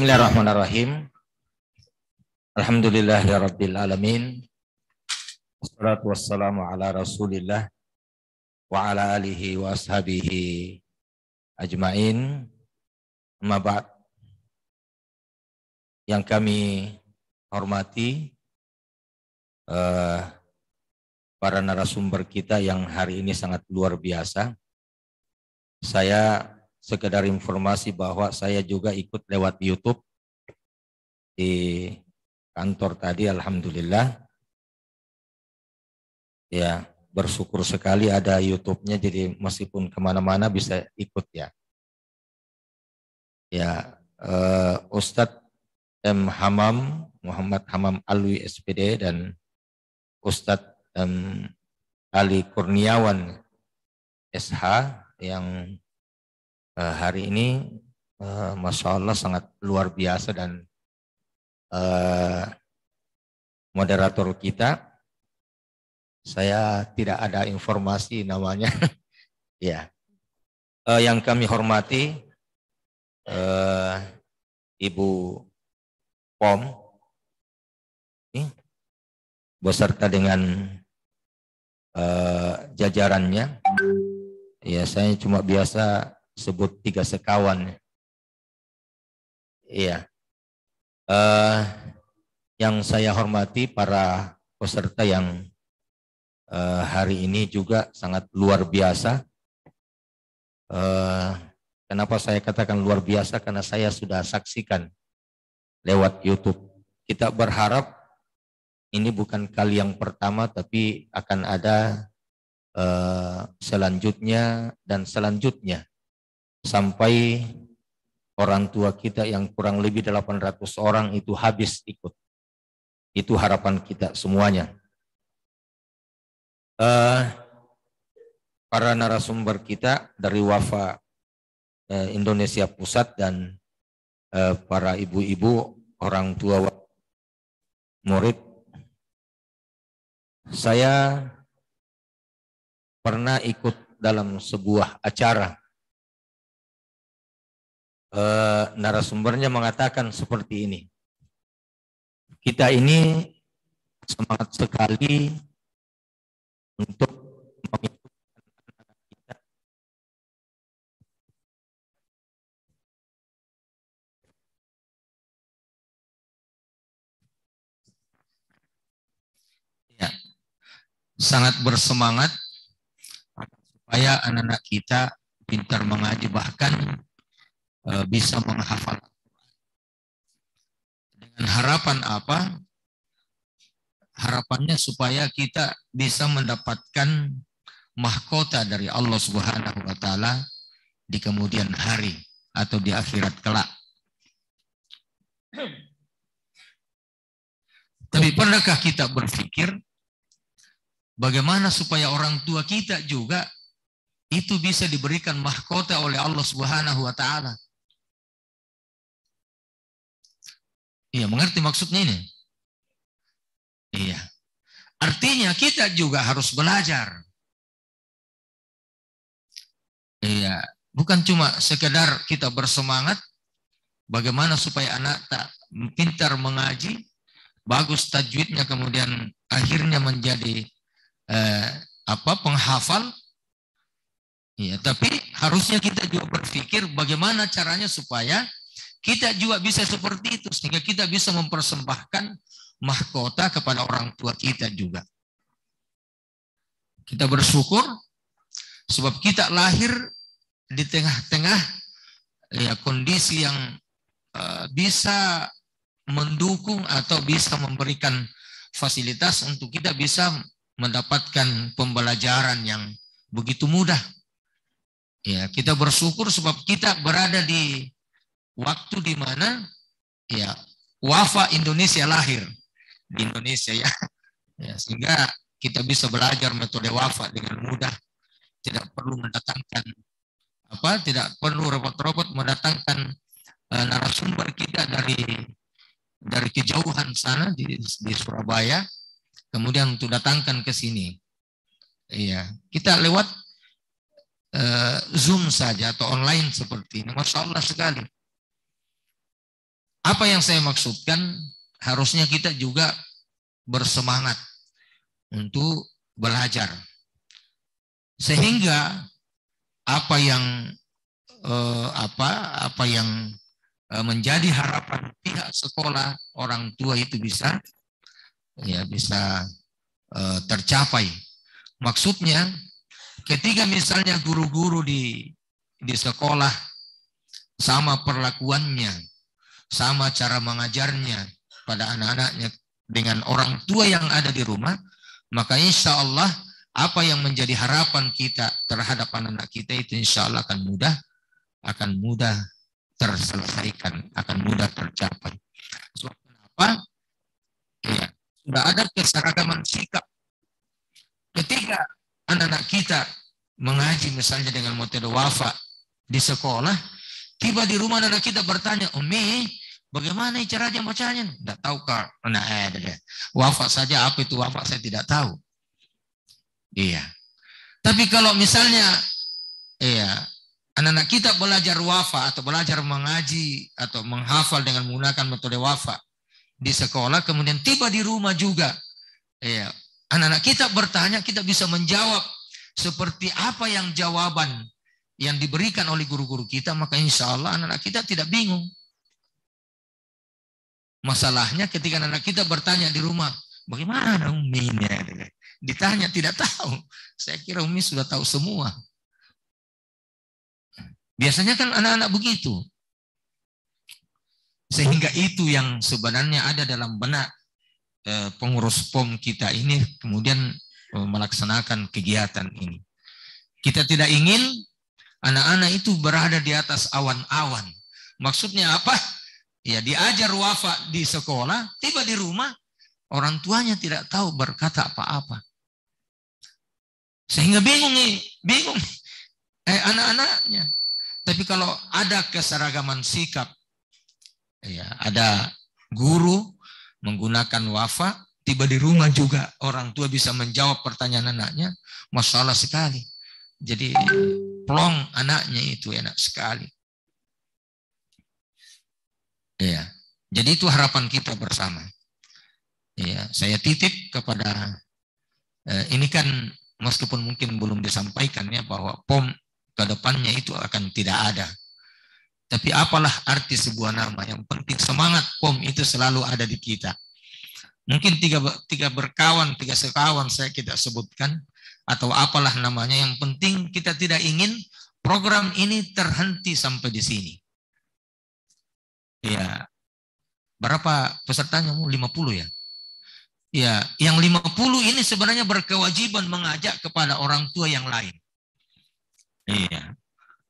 Bismillahirrahmanirrahim. Alhamdulillahirabbil alamin. Wassalatu wassalamu ala Rasulillah wa ala alihi wa ashabihi ajmain. Amma ba'd. Yang kami hormati para narasumber kita yang hari ini sangat luar biasa. Saya sekedar informasi bahwa saya juga ikut lewat YouTube di kantor tadi, alhamdulillah. Ya, bersyukur sekali ada YouTube-nya, jadi meskipun kemana-mana bisa ikut ya. Ya, Ustadz M. Hamam, Muhammad Hamam Alwi SPD dan Ustadz Ali Kurniawan SH yang hari ini Masya Allah sangat luar biasa dan moderator kita, saya tidak ada informasi namanya. Ya, yang kami hormati Ibu POM beserta dengan jajarannya. Ya, saya cuma biasa sebut 3 sekawan. Iya. Yang saya hormati para peserta yang hari ini juga sangat luar biasa. Kenapa saya katakan luar biasa? Karena saya sudah saksikan lewat YouTube. Kita berharap ini bukan kali yang pertama, tapi akan ada selanjutnya dan selanjutnya. Sampai orang tua kita yang kurang lebih 800 orang itu habis ikut. Itu harapan kita semuanya. Para narasumber kita dari Wafa Indonesia Pusat dan para ibu-ibu, orang tua murid. Saya pernah ikut dalam sebuah acara. Narasumbernya mengatakan seperti ini. Kita ini semangat sekali untuk memikirkan anak kita. Ya, sangat bersemangat supaya anak-anak kita pintar mengaji, bahkan bisa menghafal. Dengan harapan apa? Harapannya supaya kita bisa mendapatkan mahkota dari Allah Subhanahu wa taala di kemudian hari atau di akhirat kelak. Tapi pernahkah kita berpikir bagaimana supaya orang tua kita juga itu bisa diberikan mahkota oleh Allah Subhanahu wa taala? Iya, mengerti maksudnya ini? Iya. Artinya kita juga harus belajar. Iya, bukan cuma sekedar kita bersemangat bagaimana supaya anak tak pintar mengaji, bagus tajwidnya, kemudian akhirnya menjadi penghafal. Iya, tapi harusnya kita juga berpikir bagaimana caranya supaya kita juga bisa seperti itu, sehingga kita bisa mempersembahkan mahkota kepada orang tua kita juga. Kita bersyukur sebab kita lahir di tengah-tengah ya, kondisi yang bisa mendukung atau bisa memberikan fasilitas untuk kita bisa mendapatkan pembelajaran yang begitu mudah. Ya, kita bersyukur sebab kita berada di waktu di mana ya Wafa Indonesia lahir di Indonesia ya. Ya, sehingga kita bisa belajar metode Wafa dengan mudah, tidak perlu mendatangkan tidak perlu repot-repot mendatangkan narasumber kita dari kejauhan sana di Surabaya, kemudian untuk datangkan ke sini. Iya, kita lewat Zoom saja atau online seperti ini, Masya Allah sekali. Apa yang saya maksudkan, harusnya kita juga bersemangat untuk belajar. Sehingga apa yang menjadi harapan pihak sekolah, orang tua itu bisa tercapai. Maksudnya ketika misalnya guru-guru di sekolah sama perlakuannya, sama cara mengajarnya pada anak-anaknya dengan orang tua yang ada di rumah, maka insya Allah apa yang menjadi harapan kita terhadap anak-anak kita itu insya Allah akan mudah terselesaikan, akan mudah tercapai. Sebab kenapa? Ya, sudah ada keseragaman sikap. Ketika anak-anak kita mengaji misalnya dengan metode wafa di sekolah, tiba di rumah anak kita bertanya, Umi, bagaimana cara bacanya? Tidak tahu kak. Wafa saja, apa itu wafa saya tidak tahu. Iya. Tapi kalau misalnya anak-anak kita belajar wafa atau belajar mengaji atau menghafal dengan menggunakan metode wafa di sekolah, kemudian tiba di rumah juga, anak-anak kita bertanya, kita bisa menjawab seperti apa yang jawaban yang diberikan oleh guru-guru kita, maka insya Allah anak-anak kita tidak bingung. Masalahnya ketika anak-anak kita bertanya di rumah, bagaimana Umi ini? Ditanya tidak tahu. Saya kira Umi sudah tahu semua. Biasanya kan anak-anak begitu. Sehingga itu yang sebenarnya ada dalam benak pengurus POM kita ini kemudian melaksanakan kegiatan ini. Kita tidak ingin anak-anak itu berada di atas awan-awan. Maksudnya apa? Ya, diajar wafa di sekolah, tiba di rumah orang tuanya tidak tahu berkata apa-apa. Sehingga bingung anak-anaknya. Tapi kalau ada keseragaman sikap, ada guru menggunakan wafa, tiba di rumah juga orang tua bisa menjawab pertanyaan anaknya, Masya Allah sekali. Jadi plong anaknya itu enak sekali. Ya, jadi itu harapan kita bersama. Ya, saya titip kepada ini kan meskipun mungkin belum disampaikan ya bahwa POM ke depannya itu akan tidak ada. Tapi apalah arti sebuah nama, yang penting semangat POM itu selalu ada di kita. Mungkin tiga sekawan saya kita sebutkan atau apalah namanya, yang penting kita tidak ingin program ini terhenti sampai di sini. Ya, berapa pesertanya? 50 ya? Ya, yang 50 ini sebenarnya berkewajiban mengajak kepada orang tua yang lain. Iya.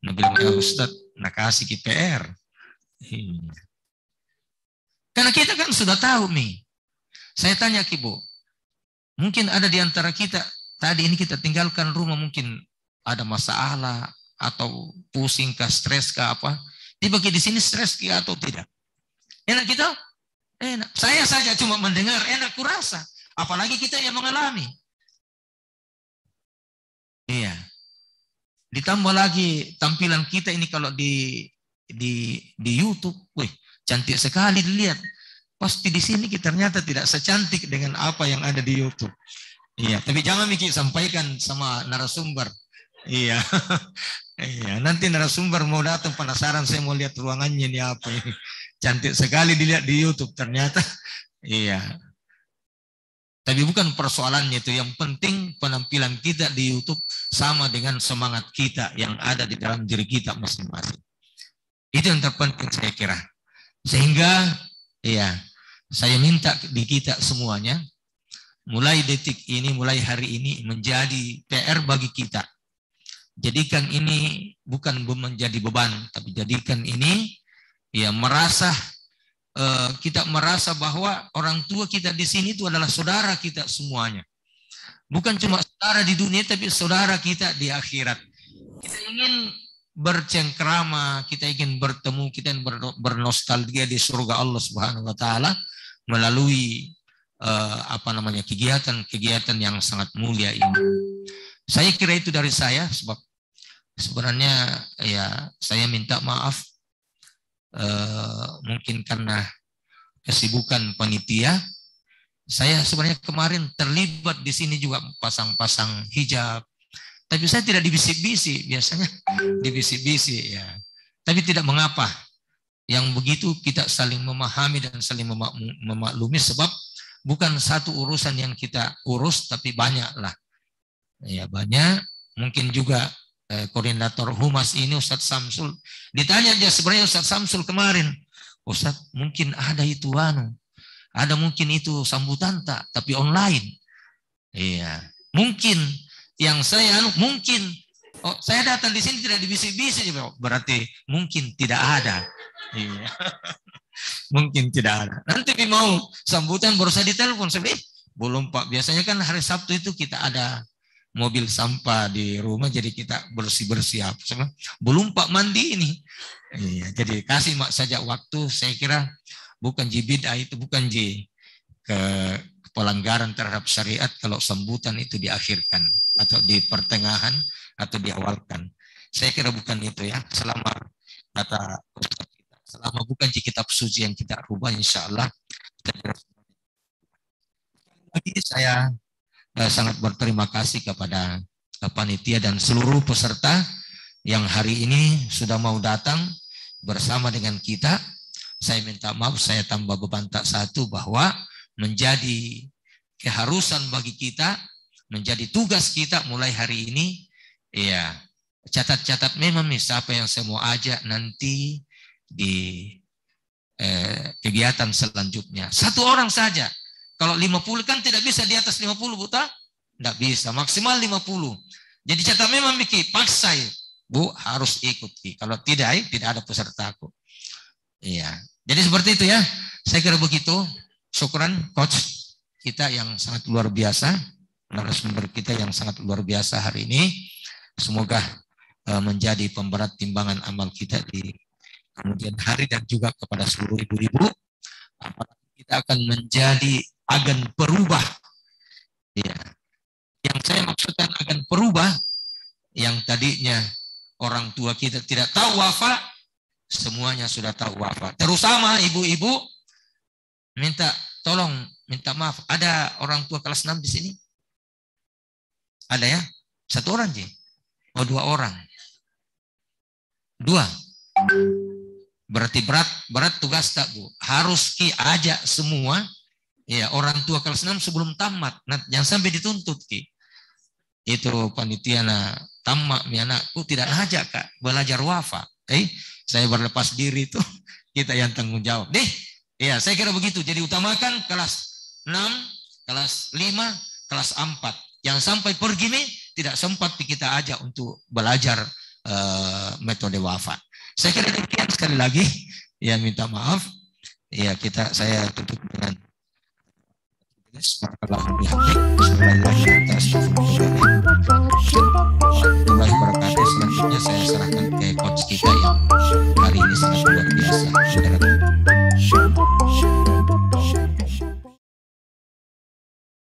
Nabi Ustaz, nakasih KPR. Iya. Karena kita kan sudah tahu nih. Saya tanya Kibo, mungkin ada di antara kita, tadi ini kita tinggalkan rumah, mungkin ada masalah, atau pusing kah, stres kah apa. Dibagi di sini stres kah atau tidak? Enak kita? Enak. Saya saja cuma mendengar, enak kurasa. Apalagi kita yang mengalami. Iya. Ditambah lagi tampilan kita ini kalau di YouTube, wih, cantik sekali dilihat. Pasti di sini kita ternyata tidak secantik dengan apa yang ada di YouTube. Iya, tapi jangan mikir sampaikan sama narasumber. Iya. Iya, nanti narasumber mau datang penasaran, saya mau lihat ruangannya ini apa ini. Cantik sekali dilihat di YouTube ternyata. Iya. Tapi bukan persoalannya itu. Yang penting penampilan kita di YouTube sama dengan semangat kita yang ada di dalam diri kita masing-masing. Itu yang terpenting saya kira. Sehingga ya, saya minta di kita semuanya, mulai detik ini, mulai hari ini menjadi PR bagi kita. Jadikan ini bukan menjadi beban, tapi jadikan ini kita merasa bahwa orang tua kita di sini itu adalah saudara kita semuanya. Bukan cuma saudara di dunia, tapi saudara kita di akhirat. Kita ingin bercengkrama, kita ingin bertemu, kita ingin bernostalgia di surga Allah Subhanahu wa taala melalui kegiatan-kegiatan yang sangat mulia ini. Saya kira itu dari saya, sebab sebenarnya ya saya minta maaf mungkin karena kesibukan panitia. Saya sebenarnya kemarin terlibat di sini juga pasang-pasang hijab, tapi saya tidak dibisik-bisik, biasanya dibisik-bisik ya. Tapi tidak mengapa. Yang begitu kita saling memahami dan saling memaklumi, sebab bukan satu urusan yang kita urus, tapi banyak lah. Ya banyak. Mungkin juga koordinator humas ini Ustadz Samsul, ditanya aja sebenarnya Ustadz Samsul kemarin, Ustadz mungkin ada itu ada mungkin itu sambutan tak, tapi online. Iya, mungkin yang saya mungkin saya datang di sini tidak dibisik-bisik, berarti mungkin tidak ada. Iya. Mungkin tidak ada. Nanti mau sambutan baru saya ditelepon, saya belum Pak. Biasanya kan hari Sabtu itu kita ada mobil sampah di rumah, jadi kita bersih-bersih apa. Belum Pak mandi ini. Iya, jadi kasih mak saja waktu. Saya kira bukan bid'ah itu, bukan pelanggaran terhadap syariat kalau sambutan itu diakhirkan atau di pertengahan atau diawalkan. Saya kira bukan itu ya. Selama kata selama bukan di kitab suci yang kita rubah, insya Allah. Lagi saya sangat berterima kasih kepada panitia dan seluruh peserta yang hari ini sudah mau datang bersama dengan kita. Saya minta maaf, saya tambah beban tak satu, bahwa menjadi keharusan bagi kita, menjadi tugas kita mulai hari ini. Ya, catat-catat memang nih siapa yang saya mau ajak nanti di kegiatan selanjutnya. Satu orang saja. Kalau 50 kan tidak bisa di atas 50, Buta? Tidak bisa, maksimal 50. Jadi catat memang Miki, paksa ya. Bu harus ikut. Kalau tidak ada pesertaku. Iya. Jadi seperti itu ya. Saya kira begitu. Syukran coach kita yang sangat luar biasa, narasumber kita yang sangat luar biasa hari ini. Semoga menjadi pemberat timbangan amal kita di kemudian hari, dan juga kepada seluruh ibu-ibu. Kita akan menjadi agen perubah. Ya. Yang saya maksudkan agen perubah, yang tadinya orang tua kita tidak tahu wafa, semuanya sudah tahu wafa. Terutama ibu-ibu, minta maaf. Ada orang tua kelas 6 di sini? Ada ya? Satu orang sih? Oh, 2 orang. 2. Berarti berat tugas tak, Bu? Harus ajak semua ya orang tua kelas 6 sebelum tamat. Nah, jangan sampai dituntut Itu panitia tamat mi anakku tidak ngajak Kak belajar wafa. Saya berlepas diri itu kita yang tanggung jawab. Ya, saya kira begitu. Jadi utamakan kelas 6, kelas 5, kelas 4. Yang sampai pergi tidak sempat kita ajak untuk belajar metode wafa. Saya kira demikian. Sekali lagi ya, minta maaf ya, saya tutup dengan Bismillahirrahmanirrahim.